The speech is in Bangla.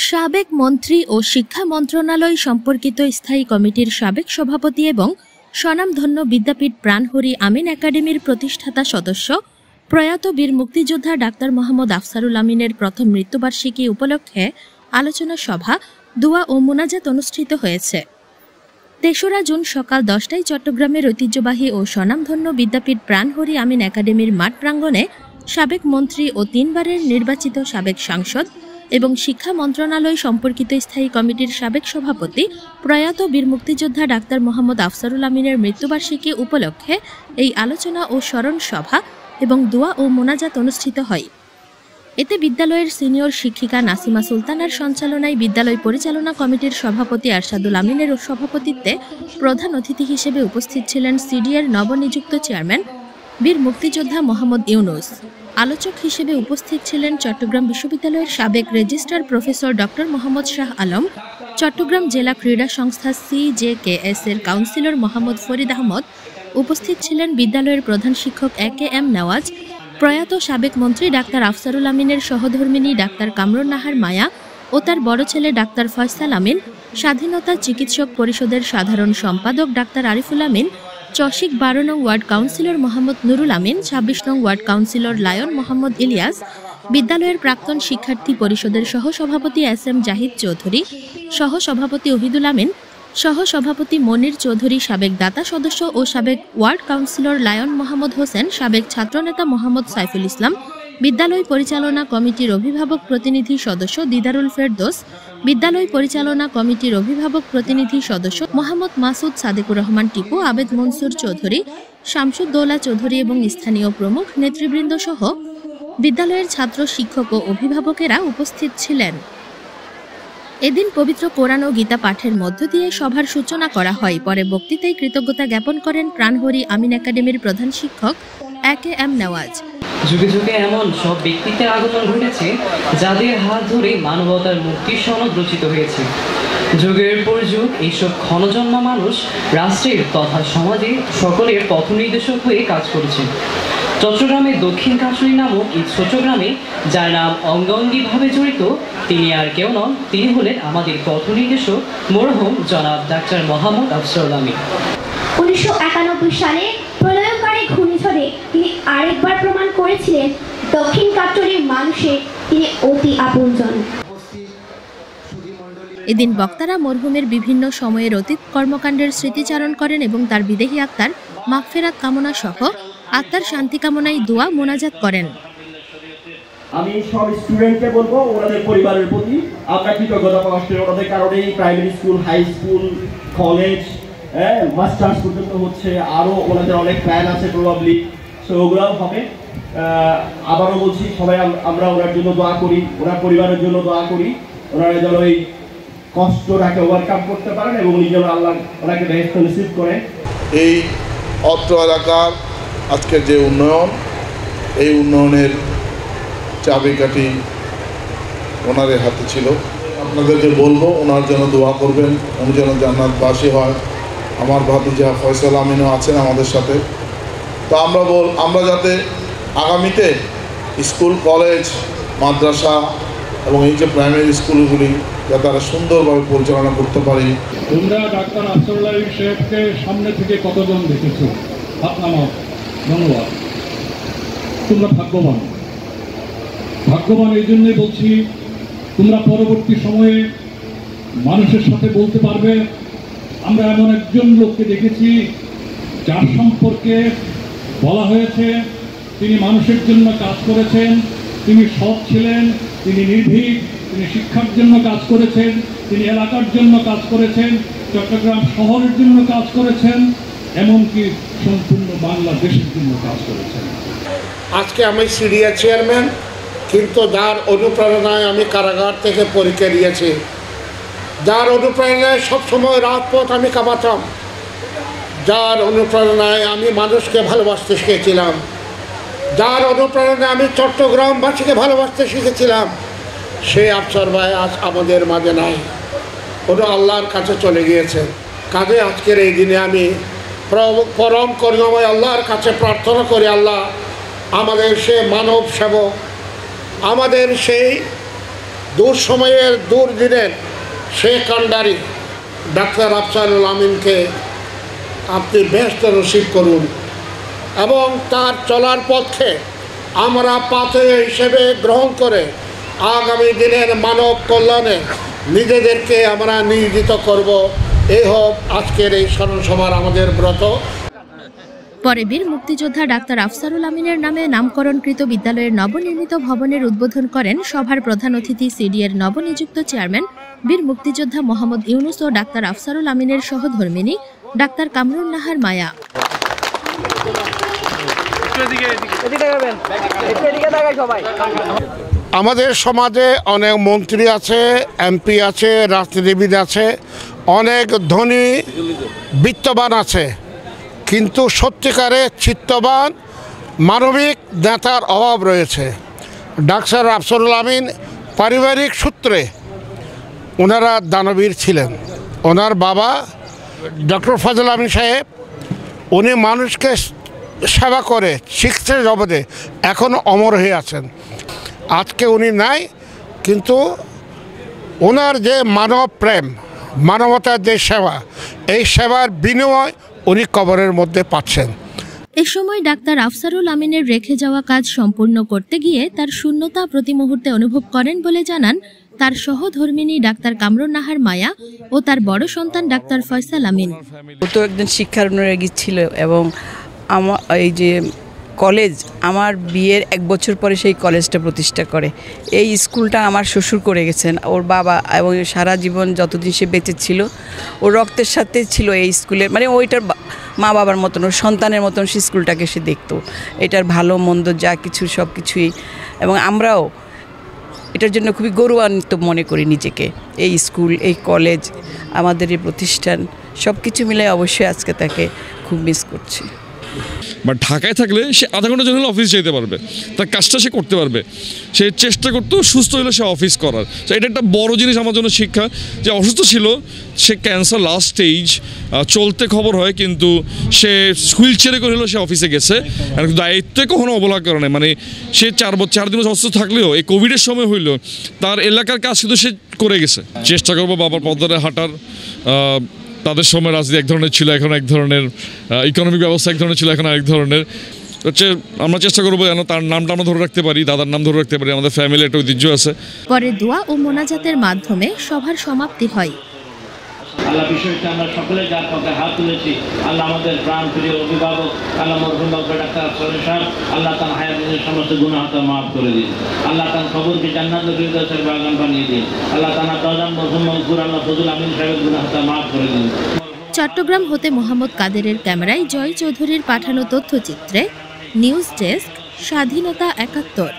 সাবেক মন্ত্রী ও শিক্ষা মন্ত্রণালয় সম্পর্কিত স্থায়ী কমিটির সাবেক সভাপতি এবং স্বনামধন্য বিদ্যাপীঠ প্রাণহরি আমিন একাডেমির প্রতিষ্ঠাতা সদস্য প্রয়াত বীর মুক্তিযোদ্ধা ডাক্তার মোহাম্মদ আফসারুল আমিনের প্রথম মৃত্যুবার্ষিকী উপলক্ষে আলোচনা সভা, দোয়া ও মোনাজাত অনুষ্ঠিত হয়েছে। ৩রা জুন সকাল ১০টায় চট্টগ্রামের ঐতিহ্যবাহী ও স্বনামধন্য বিদ্যাপীঠ প্রাণহরি আমিন একাডেমির মাঠ প্রাঙ্গণে সাবেক মন্ত্রী ও ৩বারের নির্বাচিত সাবেক সাংসদ এবং শিক্ষা মন্ত্রণালয় সম্পর্কিত স্থায়ী কমিটির সাবেক সভাপতি প্রয়াত বীর মুক্তিযোদ্ধা ডাক্তার মোহাম্মদ আফসারুল আমিনের মৃত্যুবার্ষিকী উপলক্ষে এই আলোচনা ও স্মরণ সভা এবং দোয়া ও মোনাজাত অনুষ্ঠিত হয়। এতে বিদ্যালয়ের সিনিয়র শিক্ষিকা নাসিমা সুলতানার সঞ্চালনায় বিদ্যালয় পরিচালনা কমিটির সভাপতি আরশাদুল আমিনের সভাপতিত্বে প্রধান অতিথি হিসেবে উপস্থিত ছিলেন সিডিএর নবনিযুক্ত চেয়ারম্যান বীর মুক্তিযোদ্ধা মোহাম্মদ ইউনুস। আলোচক হিসেবে উপস্থিত ছিলেন চট্টগ্রাম বিশ্ববিদ্যালয়ের সাবেক registrar professor doctor Mohammad Shah Alam, Chittagong জেলা ক্রীড়া সংস্থা CJKS এর কাউন্সিলর মোহাম্মদ ফরিদ আহমদ। উপস্থিত ছিলেন বিদ্যালয়ের প্রধান শিক্ষক AKM নেওয়াজ, প্রয়াত সাবেক মন্ত্রী ডাক্তার আফসারুল আমিনের সহধর্মিনী ডাক্তার কামরুন নাহার মায়া ও তার বড় ছেলে ডাক্তার ফয়সাল আমিন, স্বাধীনতা চিকিৎসক পরিষদের সাধারণ সম্পাদক ডাক্তার আরিফুল আমিন, চসিক 12 নং ওয়ার্ড কাউন্সিলর মোহাম্মদ নুরুল আমিন, 26 নং ward councillor lion Mohammad Ilias, বিদ্যালয়ের প্রাক্তন শিক্ষার্থী পরিষদের সহসভাপতি SM জাহিদ চৌধুরী, সহসভাপতি ওহিদুল আমিন, সহসভাপতি মনির চৌধুরী, সাবেক দাতা সদস্য ও সাবেক word councillor lion Mohammad Hossain, সাবেক ছাত্রনেতা মোহাম্মদ সাইফুল ইসলাম, বিদ্যালয় পরিচালনা কমিটির অভিভাবক প্রতিনিধি সদস্য দিদারুল ফেরদৌস, বিদ্যালয় পরিচালনা কমিটির অভিভাবক প্রতিনিধি সদস্য মোহাম্মদ মাসুদ সাদেকুর রহমান টিপু, আবেদ মনসুর চৌধুরী, শামসুদ্দৌলা চৌধুরী এবং স্থানীয় প্রমুখ নেতৃবৃন্দ সহ বিদ্যালয়ের ছাত্র, শিক্ষক ও অভিভাবকেরা উপস্থিত ছিলেন। এদিন পবিত্র কোরআন ও গীতা পাঠের মধ্য দিয়ে সভার সূচনা করা হয়। পরে বক্তৃতায় কৃতজ্ঞতা জ্ঞাপন করেন প্রাণহরি আমিন একাডেমির প্রধান শিক্ষক AKM নেওয়াজ। যুগে যুগে এমন সব ব্যক্তিত্বের আগমন ঘটেছে যাদের হাত ধরে মানবতার মুক্তির সনদ রচিত হয়েছে। যুগের পর যুগ এইসব ক্ষণজন্মা মানুষ রাষ্ট্রের তথা সমাজে সকলের পথ নির্দেশক হয়ে কাজ করেছে। চট্টগ্রামের দক্ষিণ কাশরী নামক এই ছোট গ্রামে যার নাম অঙ্গাঙ্গিভাবে জড়িত, তিনি আর কেউ নন, তিনি হলেন আমাদের পথ নির্দেশক মরহুম জনাব ডাক্তার মোহাম্মদ আফসারুল আমিন। 1991 সালে প্রলয়ঙ্কারী ঘূর্ণিঝড়ে তিনি আরেকবার প্রমাণ করেছিলেন দক্ষিণ কাট্টরের মানুষের তিনি অতি আপনজন। এদিন বক্তারা মরহুমের বিভিন্ন সময়ের অতীত কর্মকাণ্ডের স্মৃতিচারণ করেন এবং তার বিদেহী আত্মার মাগফিরাত কামনা সহ আত্মার শান্তি কামনায় দোয়া মোনাজাত করেন। আমি সব স্টুডেন্টকে বলবো ওনাদের পরিবারের প্রতি আমরা কৃতজ্ঞতা প্রকাশ করি। ওনাদের কারণেই primary school, high school, college, masters পর্যন্ত হচ্ছে। আরও ওনাদের অনেক প্ল্যান আছে প্রবাবলি, সো ওগুলোও হবে। আবারও বলছি, সবাই আমরা ওনার জন্য দোয়া করি, ওনার পরিবারের জন্য দোয়া করি, ওনারা যেন এই কষ্টটাকে ওভারকাম করতে পারেন এবং উনি যেন আল্লাহ ওনাকে বেহেশত নসিব করেন। এই অত্র এলাকার আজকের যে উন্নয়ন, এই উন্নয়নের চাবিকাঠি ওনার হাতে ছিল। আপনাদেরকে বলবো ওনার জন্য দোয়া করবেন, উনি যেন জান্নাতবাসী হয়। আমার ভাতিজা ফয়সাল আমিনও আছেন আমাদের সাথে। তো আমরা যাতে আগামীতে স্কুল, কলেজ, মাদ্রাসা এবং এই যে প্রাইমারি স্কুলগুলি যাতে তারা সুন্দরভাবে পরিচালনা করতে পারি। তোমরা ডাক্তার আফসারুল আমিন সাহেবকে সামনে থেকে কতজন দেখেছো? হাত নামাও। ধন্যবাদ। তোমরা ভাগ্যবান এই জন্যই বলছি, তোমরা পরবর্তী সময়ে মানুষের সাথে বলতে পারবে আমরা এমন একজন লোককে দেখেছি যার সম্পর্কে বলা হয়েছে তিনি মানুষের জন্য কাজ করেছেন, তিনি সৎ ছিলেন, তিনি নির্ভীক, তিনি শিক্ষার জন্য কাজ করেছেন, তিনি এলাকার জন্য কাজ করেছেন, চট্টগ্রাম শহরের জন্য কাজ করেছেন, এমনকি সম্পূর্ণ বাংলাদেশের জন্য কাজ করেছেন। আজকে আমি সিডিএ চেয়ারম্যান, কিন্তু যার অনুপ্রেরণায় আমি কারাগার থেকে পরীক্ষা দিয়েছি, যার অনুপ্রেরণায় সবসময় রাজপথ আমি কামাতাম, যার অনুপ্রেরণায় আমি মানুষকে ভালোবাসতে শিখেছিলাম, যার অনুপ্রেরণায় আমি চট্টগ্রামবাসীকে ভালোবাসতে শিখেছিলাম, সেই আফসার ভাই আজ আমাদের মাঝে নাই, ওটা আল্লাহর কাছে চলে গিয়েছে। কাজে আজকের এই দিনে আমি পরম করুণাময় আল্লাহর কাছে প্রার্থনা করি, আল্লাহ আমাদের সে মানব সেবক, আমাদের সেই দূর সময়ের দূর দিনের শেখ কান্ডারি ডাক্তার আফসারুল আমিনকে আপনি বেহেশত নসিব করুন এবং তার চলার পথে আমরা পাথেয় হিসেবে গ্রহণ করে আগামী দিনের মানব কল্যাণে নিজেদেরকে আমরা নিয়োজিত করব। এই হোক আজকের এই স্মরণ সভার আমাদের ব্রত। পরে বীর মুক্তিযোদ্ধা ডাক্তার আফসারুল আমিনের নামে নামকরণকৃত বিদ্যালয়ের নবনির্মিত ভবনের উদ্বোধন করেন সভার প্রধান অতিথি সিডিএর নবনিযুক্ত চেয়ারম্যান বীর মুক্তিযোদ্ধা মোহাম্মদ ইউনুস ও ডাক্তার আফসারুল আমিনের সহধর্মিণী ডাক্তার কামরুন নাহার মায়া। আমাদের সমাজে অনেক মন্ত্রী আছে, এমপি আছে, রাজনীতিবিদ আছে, অনেক ধনী বিত্তবান আছে, কিন্তু সত্যিকারে চিত্তবান মানবিক নেতার অভাব রয়েছে। ডাক্তার আফসারুল আমিন পারিবারিক সূত্রে ওনারা দানবীর ছিলেন। ওনার বাবা ডক্টর ফজল আমিন সাহেব উনি মানুষকে সেবা করে শিক্ষা জগতে এখনও অমর হয়ে আছেন। আজকে উনি নাই, কিন্তু ওনার যে মানব প্রেম, মানবতার যে সেবা, এই সেবার বিনিময় উনি কবরের মধ্যে পাচ্ছেন। এ সময় ডাক্তার আফসারুল আমিনের রেখে যাওয়া কাজ সম্পূর্ণ করতে গিয়ে তার শূন্যতা প্রতি মুহূর্তে অনুভব করেন বলে জানান তার সহধর্মিণী ডাক্তার কামরুন নাহার মায়া ও তার বড় সন্তান ডাক্তার ফয়সাল আমিন। ও তো একজন শিক্ষার অনুরাগী ছিল এবং আমার এই যে কলেজ, আমার বিয়ের 1 বছর পরে সেই কলেজটা প্রতিষ্ঠা করে। এই স্কুলটা আমার শ্বশুর করে গেছেন, ওর বাবা, এবং সারা জীবন যতদিন সে বেঁচে ছিল ওর রক্তের সাথে ছিল এই স্কুলে, মানে ওইটার মা বাবার মতন, ওর সন্তানের মতন সে স্কুলটাকে সে দেখতো, এটার ভালো মন্দ যা কিছু সব কিছুই। এবং আমরাও এটার জন্য খুবই গৌরবান্বিত মনে করি নিজেকে। এই স্কুল, এই কলেজ, আমাদের এই প্রতিষ্ঠান সব কিছু মিলে অবশ্যই আজকে তাকে খুব মিস করছি। বা ঢাকায় থাকলে সে আধা ঘন্টার জন্য অফিস যেতে পারবে, তার কাজটা সে করতে পারবে, সে চেষ্টা করতো সুস্থ হলে সে অফিস করার। তো এটা একটা বড় জিনিস আমার জন্য শিক্ষা, যে অসুস্থ ছিল, সে ক্যান্সার লাস্ট স্টেজ, চলতে খবর হয়, কিন্তু সে হুইল চেয়ারে করে হলেও সে অফিসে গেছে, দায়িত্বে কখনো অবহেলা করে না। মানে সে 4 দিন অসুস্থ থাকলেও এই কোভিডের সময় হইলেও তার এলাকার কাজ কিন্তু সে করে গেছে। চেষ্টা করবো বাবার পথে হাঁটার। তাদের সময় রাজনীতি এক ধরনের ছিল, এখন এক ধরনের, ইকোনমিক ব্যবস্থা এক ধরনের ছিল, এখন আরেক ধরনের। হচ্ছে আমরা চেষ্টা করবো যেন তার নামটা আমরা ধরে রাখতে পারি, দাদার নাম ধরে রাখতে পারি, আমাদের ফ্যামিলি একটা ঐতিহ্য আছে। পরে দোয়া ও মোনাজাতের মাধ্যমে সভার সমাপ্তি হয়। আল্লাহ বিষয়টা আমরা সকলে যার পথে হাত তুলেছি, আল্লাহ আমাদের প্রাণ প্রিয় অভিভাবক আল্লাহ মরহুম ডাক্তার আফসারুল সাহেব, আল্লাহ তার হায়াতের সমস্ত গুনাহ মাফ করে দিন, আল্লাহ তার কবরকে জান্নাতুল ফিরদাউসের বাগান বানিয়ে দিন, আল্লাহ তার দাদান মরহুম মনসুর আল্লাহ ফজল আমিন সাহেবের গুনাহ মাফ করে দিন। চট্টগ্রাম হতে মোহাম্মদ কাদেরের ক্যামেরায় জয় চৌধুরীর পাঠানো তথ্যচিত্রে নিউজ ডেস্ক, স্বাধীনতা 71।